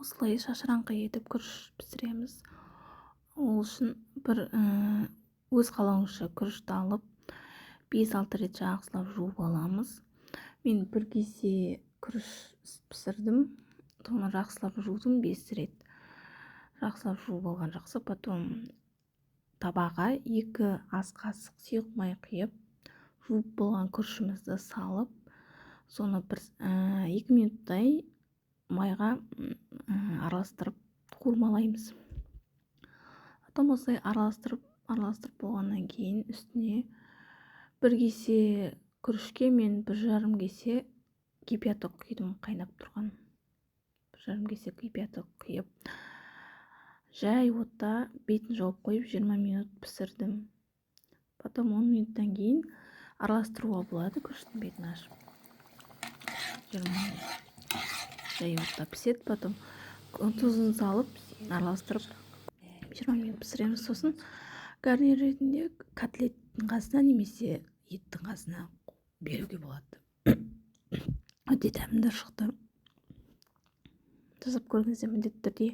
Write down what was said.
Осылай шашыраңқы етіп күріш пісіреміз. Ол үшін өз қалауыңызша күрішті алып 5-6 рет жақсылап жуып аламыз. Мен бір кесе күріш пісірдім, соны жақсылап жудым 5 рет. Жақсылап жуып алған жақсы. Потом табаға 2 ас қасық сұйық май құйып, жуып болған күрішімізді салып, соны 2 минуттай майға араластырып қуырмалаймыз. Потом осылай араластырып болғаннан кейін үстіне 1 кесе күрішке мен 1,5 кесе кипяток құйдым, қайнап тұрған. 1,5 кесе кипяток құйып, жай отта бетін жауып қойып 20 минут пісірдім. Потом 10 минуттан кейін араластыруға болады, күріштің бетін ашып. 20 минут жай отта піседі. Потом тұзын салып, араластырып 20 минут пісіреміз. Сосын гарнир ретінде котлеттің қасына немесе еттің қасына беруге болады. Өте дәмді шықты. Жасап көріңіздер, міндетті түрде.